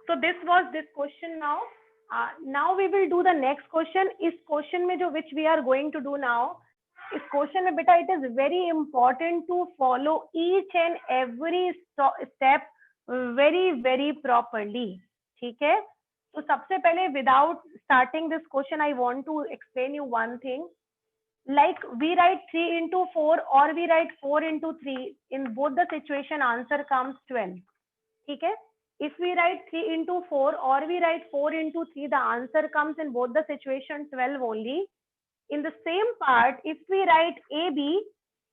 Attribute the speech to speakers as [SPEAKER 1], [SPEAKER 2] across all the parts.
[SPEAKER 1] So this was this question now. Now we will do the next question. इस question में जो which we are going to do now, इस question में बेटा it is very important to follow each and every step very properly. ठीक है? तो सबसे पहले without starting this question, I want to explain you one thing. Like we write 3 into 4 or we write 4 into 3. In both the situation, answer comes 12. ठीक है? If we write 3 into 4 or we write 4 into 3, the answer comes in both the situation 12 only. In the same part, if we write AB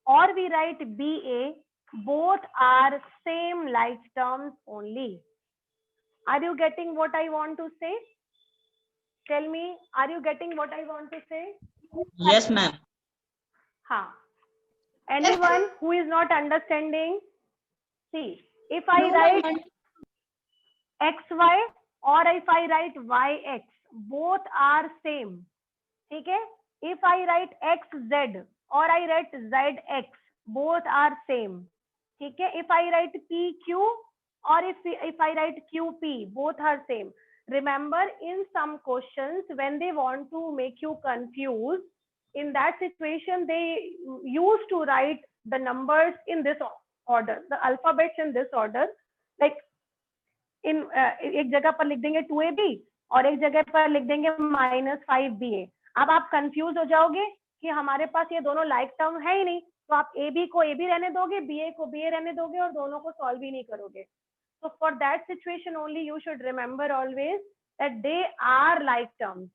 [SPEAKER 1] or we write BA, both are same like terms only. Are you getting what I want to say? Tell me, are you getting what I want to say?
[SPEAKER 2] Yes, ma'am.
[SPEAKER 1] Ha. Anyone who is not understanding? See, if I write XY or if I write YX, both are same. ठीक है? If I write XZ or I write ZX, both are same. ठीक है? If I write PQ or if I write QP, both are same. Remember, in some questions, when they want to make you confused, in that situation, they used to write the numbers in this order, the alphabets in this order. Like इन एक जगह पर लिख देंगे 2AB और एक जगह पर लिख देंगे -5BA. अब आप कंफ्यूज हो जाओगे कि हमारे पास ये दोनों लाइक टर्म है ही नहीं, तो आप AB को AB रहने दोगे, BA को BA रहने दोगे और दोनों को सॉल्व ही नहीं करोगे. So for that situation only you should remember always that they are like terms.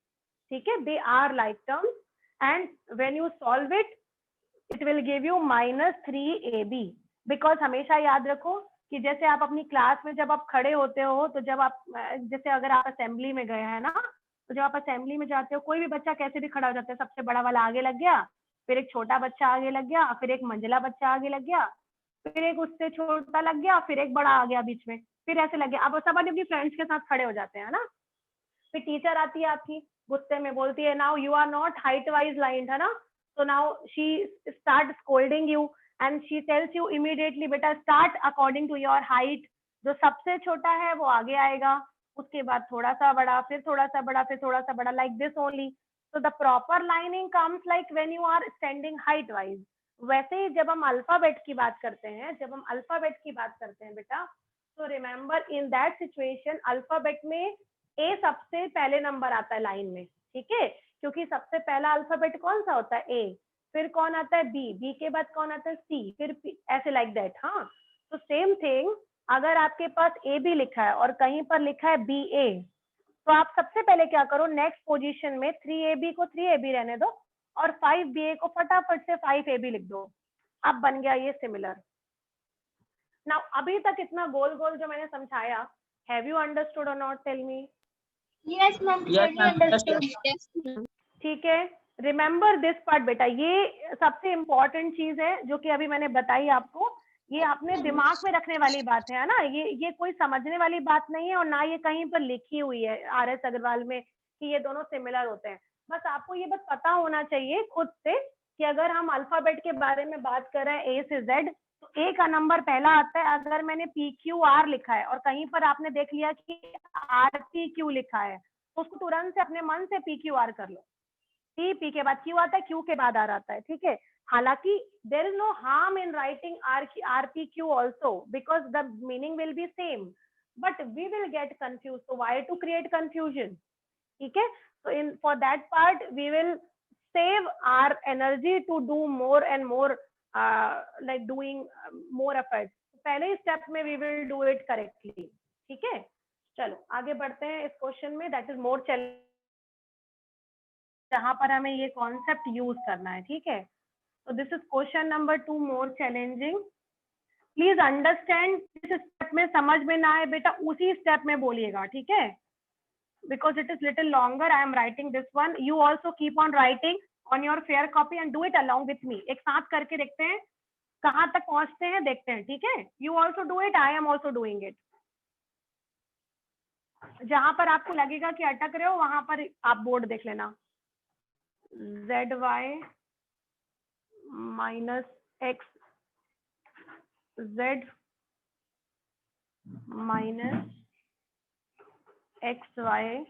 [SPEAKER 1] ठीक है? They are like terms, and when you solve it, it will give you -3AB. Because हमेशा याद रखो कि जैसे आप अपनी क्लास में जब आप खड़े होते हो, तो जब आप जैसे अगर आप असेंबली में गए हैं ना, तो जब आप असेंबली में जाते हो, कोई भी बच्चा कैसे भी खड़ा हो जाता है, सबसे बड़ा वाला आगे लग गया, फिर एक छोटा बच्चा आगे लग गया, फिर एक मंझला बच्चा आगे लग गया, फिर एक उससे छोटा लग गया, फिर एक बड़ा आ गया बीच में, फिर ऐसे लग गया. अब सब अपनी फ्रेंड्स के साथ खड़े हो जाते हैं ना. फिर टीचर आती है आपकी, गुस्से में बोलती है, now you are not height wise lined, है ना. So now she starts scolding you and she tells you immediately, बेटा start according to your height. जो सबसे छोटा है वो आगे आएगा, उसके बाद थोड़ा सा बड़ा, फिर थोड़ा सा बड़ा, फिर थोड़ा सा बड़ा, like this only. So the proper lining comes like when you are standing height wise. वैसे ही जब हम अल्फाबेट की बात करते हैं, जब हम अल्फाबेट की बात करते हैं बेटा, तो remember in that situation alphabet में ए सबसे पहले नंबर आता है लाइन में. ठीक है? क्योंकि सबसे पहला अल्फाबेट कौन सा होता है? ए. फिर कौन आता है? बी. बी के बाद कौन आता है? सी. फिर ऐसे लाइक दैट. हाँ, तो सेम थिंग, अगर आपके पास ए बी लिखा है और कहीं पर लिखा है बी ए, तो आप सबसे पहले क्या करो, नेक्स्ट पोजीशन में 3AB को 3AB रहने दो और 5BA को फटाफट से 5AB लिख दो. अब बन गया ये सिमिलर. नाउ अभी तक इतना गोल गोल जो मैंने समझाया, हैव यू अंडरस्टूड और not? Tell me.
[SPEAKER 3] Yes, ma'am.
[SPEAKER 2] Yes,
[SPEAKER 3] Clearly
[SPEAKER 2] ma'am.
[SPEAKER 3] understood.
[SPEAKER 4] Yes, ma'am.
[SPEAKER 1] ठीक है? रिमेंबर दिस पार्ट बेटा, ये सबसे इंपॉर्टेंट चीज है जो कि अभी मैंने बताई आपको. ये अपने दिमाग में रखने वाली बात है ना. ये कोई समझने वाली बात नहीं है और ना ये कहीं पर लिखी हुई है RS अग्रवाल में कि ये दोनों सिमिलर होते हैं. बस आपको ये बस पता होना चाहिए खुद से कि अगर हम अल्फाबेट के बारे में बात कर रहे हैं A से Z, तो A का नंबर पहला आता है. अगर मैंने PQR लिखा है और कहीं पर आपने देख लिया कि RPQ लिखा है, तो उसको तुरंत से अपने मन से PQR कर लो. P के बाद Q आता है, Q के बाद R आता है. ठीक है? हालांकि there is no harm in writing RPQ also because the meaning will be same, but we will get confused. So why to create confusion? ठीक है? So for that part we will save our energy to do more and more like doing more efforts. पहले step में we will do it correctly. ठीक है? चलो आगे बढ़ते हैं इस क्वेश्चन में. दैट इज मोर चैलेंजिंग, जहां पर हमें ये कॉन्सेप्ट यूज करना है. ठीक है? तो this is question number 2, more challenging. Please understand, जिस स्टेप में समझ में ना आए बेटा उसी स्टेप में बोलिएगा. ठीक है? Because it is little longer. I am writing this one. You also keep on writing on your fair copy and do it along with me. एक साथ करके देखते हैं कहाँ तक पहुंचते हैं, देखते हैं. ठीक है? You also do it, I am also doing it. जहां पर आपको लगेगा कि अटक रहे हो वहां पर आप बोर्ड देख लेना. ZY minus XZ minus xy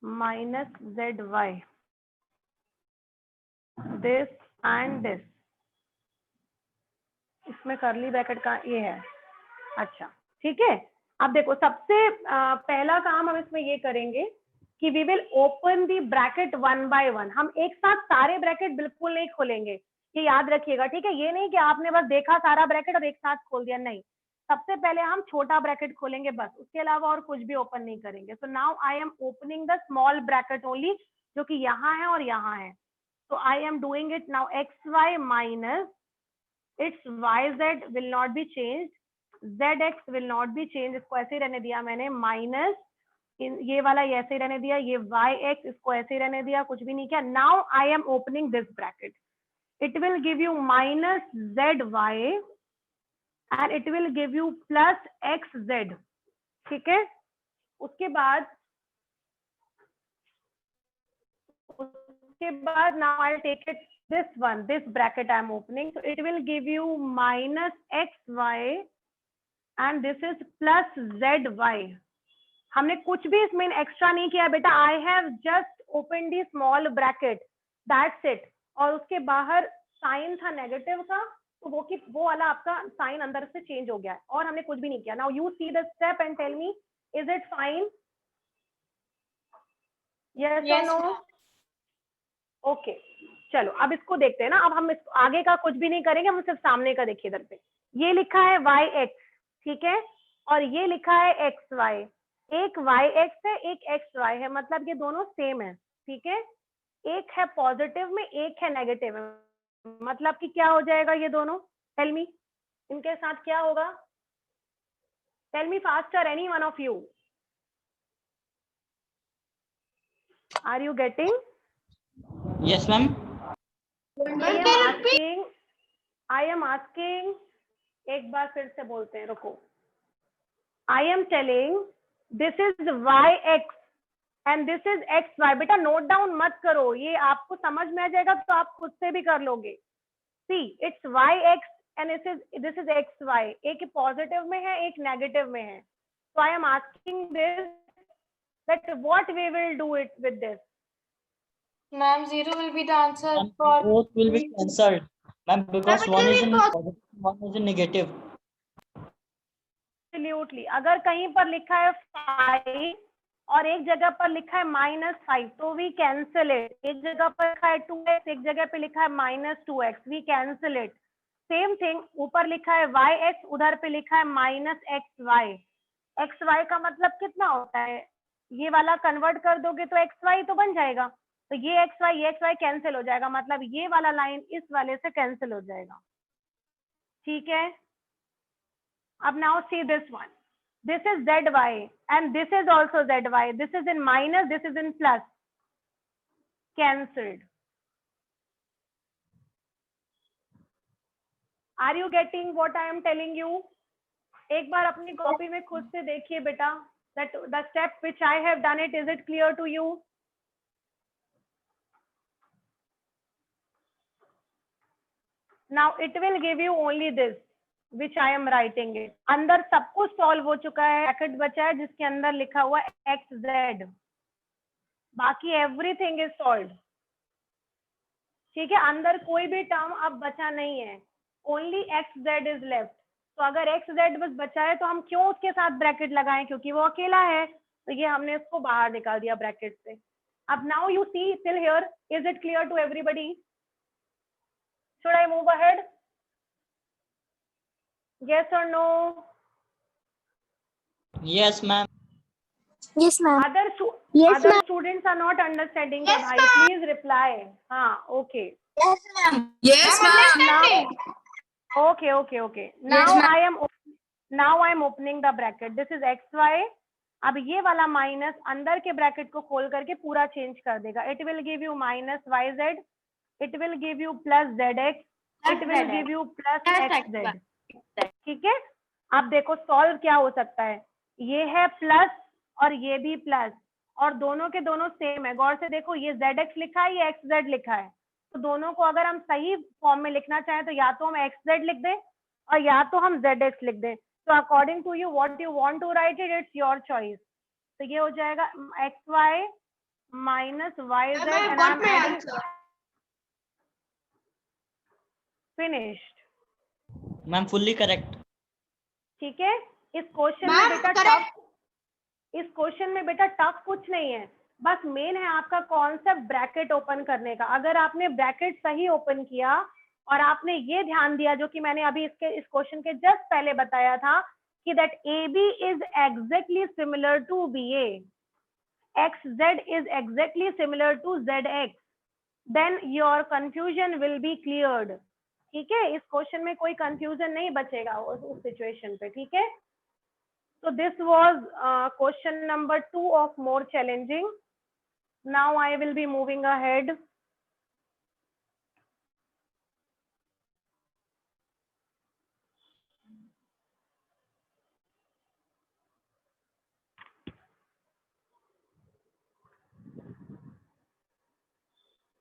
[SPEAKER 1] minus zy, this and this, इसमें करली ब्रैकेट का ये है। अच्छा ठीक है, अब देखो सबसे पहला काम हम इसमें ये करेंगे कि we will open the bracket one by one. हम एक साथ सारे ब्रैकेट बिल्कुल नहीं खोलेंगे, ये याद रखिएगा, ठीक है। ये नहीं कि आपने बस देखा सारा ब्रैकेट और एक साथ खोल दिया, नहीं। सबसे पहले हम छोटा ब्रैकेट खोलेंगे बस, उसके अलावा और कुछ भी ओपन नहीं करेंगे। So now I am opening the small bracket only, जो कि यहाँ है और यहाँ है। तो I am doing it now, X Y minus it's Y Z will not be change, Z X will not be change, इसको ऐसे ही रहने दिया मैंने, माइनस ये वाला ऐसे ही रहने दिया, ये वाई एक्स इसको ऐसे ही रहने दिया, कुछ भी नहीं किया। Now I am opening this bracket, it will give you minus Z Y and it will give you plus X Z, ठीक है। उसके बाद now I take it this one, this bracket I am opening, so it will give you minus xy and this is plus zy। हमने कुछ भी इसमें extra नहीं किया बेटा, I have just open the small bracket, that's it. और उसके बाहर साइन था नेगेटिव का, तो वो वाला आपका साइन अंदर से चेंज हो गया है, और हमने कुछ भी नहीं किया। Now you see the step and tell me, is it fine? Yes और नो? ओके चलो अब इसको देखते हैं ना। अब हम इसको आगे का कुछ भी नहीं करेंगे, हम सिर्फ सामने का देखिए। इधर पे ये लिखा है वाई एक्स, ठीक है, और ये लिखा है एक्स वाई। एक वाई एक्स है, एक एक्स वाई है, मतलब ये दोनों सेम है, ठीक है। एक है पॉजिटिव में, एक है नेगेटिव में, मतलब कि क्या हो जाएगा ये दोनों? टेल मी, इनके साथ क्या होगा? Tell me faster, any one of you, are you getting?
[SPEAKER 2] Yes, ma'am.
[SPEAKER 1] I am asking, एक बार फिर से बोलते हैं, रुको। I am telling this is yx and this is xy। बेटा नोट डाउन मत करो, ये आपको समझ में आ जाएगा तो आप खुद से भी कर लोगे। See, it's yx and this is xy। एक पॉजिटिव में है, एक नेगेटिव में है। So I am asking this, that what we will do it with this?
[SPEAKER 3] Ma'am, 0 will be the answer for
[SPEAKER 2] Both will be cancelled, ma'am, because one is in positive, one is in negative.
[SPEAKER 1] Absolutely। अगर कहीं पर लिखा है 5 और एक जगह पर लिखा है -5, तो वी कैंसिल इट। एक जगह पर लिखा है 2x, एक जगह पे लिखा है -2x, we cancel it. Same thing, ऊपर लिखा है yx, उधर पे लिखा है -xy। xy का मतलब कितना होता है? ये वाला कन्वर्ट कर दोगे तो xy तो बन जाएगा, तो ये xy कैंसिल हो जाएगा, मतलब ये वाला लाइन इस वाले से कैंसिल हो जाएगा, ठीक है। अब now see this one, this is zy and this is also zy, this is in minus, this is in plus, cancelled। Are you getting what I am telling you? एक बार अपनी कॉपी में खुद से देखिए बेटा, that the step which I have done it, is it clear to you? Now it will give you only this which I am writing it। अंदर सब कुछ सॉल्व हो चुका है, ब्रैकेट बचा है जिसके अंदर लिखा हुआ है xz, बाकी एवरीथिंग इज सॉल्व, ठीक है। अंदर कोई भी टर्म अब बचा नहीं है, ओनली xz इज लेफ्ट। तो अगर xz बस बचा है तो हम क्यों उसके साथ ब्रैकेट लगाएं, क्योंकि वो अकेला है, तो ये हमने उसको बाहर निकाल दिया ब्रैकेट से। अब now you see till here, is it clear to everybody? Should I move ahead? Yes or no?
[SPEAKER 2] Yes, ma'am.
[SPEAKER 4] Yes, ma'am.
[SPEAKER 1] Other students are not understanding that. Yes, please reply. Okay.
[SPEAKER 4] Yes, ma'am.
[SPEAKER 3] yes, ma'am.
[SPEAKER 1] Okay. Now I am opening the bracket. This is xy. अब ये वाला minus अंदर के bracket को खोल करके पूरा change कर देगा। It will give you minus yz. It will give you plus zx. It will give you plus xz. ठीक है। अब देखो सॉल्व क्या हो सकता है, ये है प्लस और ये भी प्लस, और दोनों के दोनों सेम है। गौर से देखो, ये zx लिखा है, ये xz लिखा है, तो दोनों को अगर हम सही फॉर्म में लिखना चाहें तो या तो हम xz लिख दें और या तो हम zx लिख दें। तो according to you what you want to write it, it's your choice. तो ये हो जाएगा xy minus yz
[SPEAKER 3] Ma'am, I have
[SPEAKER 1] and
[SPEAKER 3] got
[SPEAKER 1] I'm
[SPEAKER 3] my
[SPEAKER 1] adding
[SPEAKER 3] answer.
[SPEAKER 1] finished.
[SPEAKER 2] Ma'am fully correct.
[SPEAKER 1] ठीक है, इस क्वेश्चन में
[SPEAKER 3] Ma'am,
[SPEAKER 1] बेटा
[SPEAKER 3] correct.
[SPEAKER 1] टफ, इस क्वेश्चन में बेटा टफ कुछ नहीं है, बस मेन है आपका कॉन्सेप्ट ब्रैकेट ओपन करने का। अगर आपने ब्रैकेट सही ओपन किया और आपने ये ध्यान दिया जो कि मैंने अभी इस क्वेश्चन के जस्ट पहले बताया था कि that AB is exactly similar to BA, XZ is exactly similar to ZX, then your confusion will be cleared. ठीक है, इस क्वेश्चन में कोई कंफ्यूजन नहीं बचेगा उस सिचुएशन पे। ठीक है, so this was question number 2 of more challenging. Now I will be moving ahead.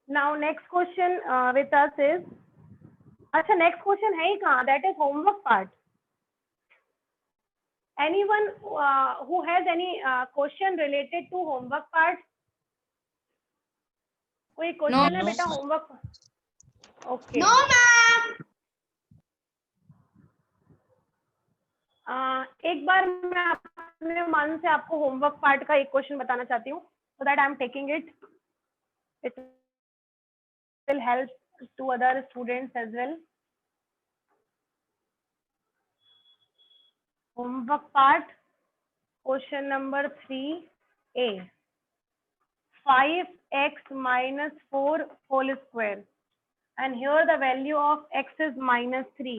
[SPEAKER 1] Now next question with us is, अच्छा next question है ही कहाँ, that is homework part. Anyone who has any question related to homework part? कोई question है
[SPEAKER 2] no.
[SPEAKER 1] बेटा homework? Okay,
[SPEAKER 3] No, ma'am.
[SPEAKER 1] एक बार मैं अपने मन से आपको होमवर्क पार्ट का एक क्वेश्चन बताना चाहती हूँ, so that I am taking it will help to other students as well. Homework part question number 3A, 5x minus 4 whole square, and here the value of x is -3.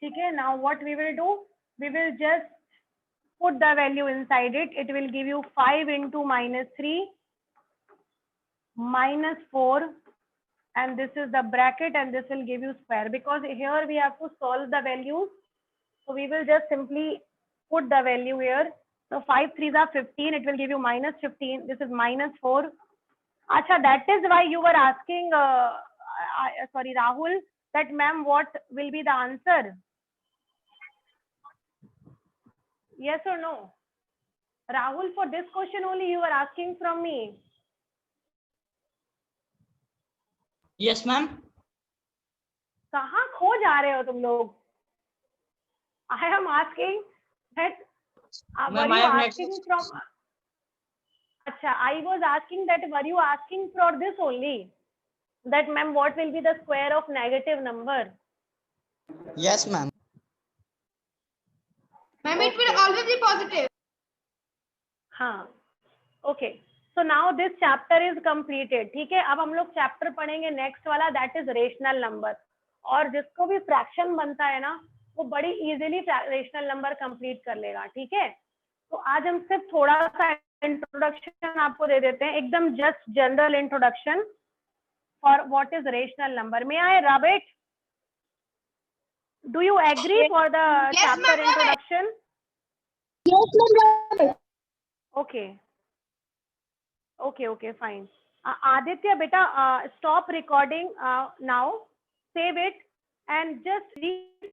[SPEAKER 1] ठीक है, now what we will do, we will just put the value inside it. It will give you 5 into -3 minus 4, and this is the bracket, and this will give you square, because here we have to solve the values. So we will just simply put the value here. So 5 3s are 15, it will give you -15. This is -4. Acha, that is why you were asking, sorry Rahul, that ma'am what will be the answer? Yes or no? Rahul, for this question only you were asking from me.
[SPEAKER 2] Yes ma'am.
[SPEAKER 1] कहाँ खो जा रहे हो तुम लोग? I am asking that were
[SPEAKER 2] Ma'am, I
[SPEAKER 1] you
[SPEAKER 2] have next
[SPEAKER 1] asking from? अच्छा, I was asking that were you asking for this only? That ma'am, what will be the square of negative number?
[SPEAKER 2] Yes ma'am.
[SPEAKER 3] Ma'am, it will always be positive.
[SPEAKER 1] हाँ, okay. So now this chapter is completed. ठीक है, अब हम लोग chapter पढ़ेंगे next वाला, that is rational number. और जिसको भी फ्रैक्शन बनता है ना, वो बड़ी इजीली रेशनल नंबर कंप्लीट कर लेगा। ठीक है, तो आज हम सिर्फ थोड़ा सा इंट्रोडक्शन आपको दे देते हैं, एकदम just general introduction for what is rational number. May I rub it? Do you agree for the
[SPEAKER 3] Yes,
[SPEAKER 1] chapter
[SPEAKER 3] ma'am.
[SPEAKER 1] Introduction?
[SPEAKER 4] Yes, ma'am.
[SPEAKER 1] Okay. Okay, fine. Aditya, beta, stop recording now. Save it and just read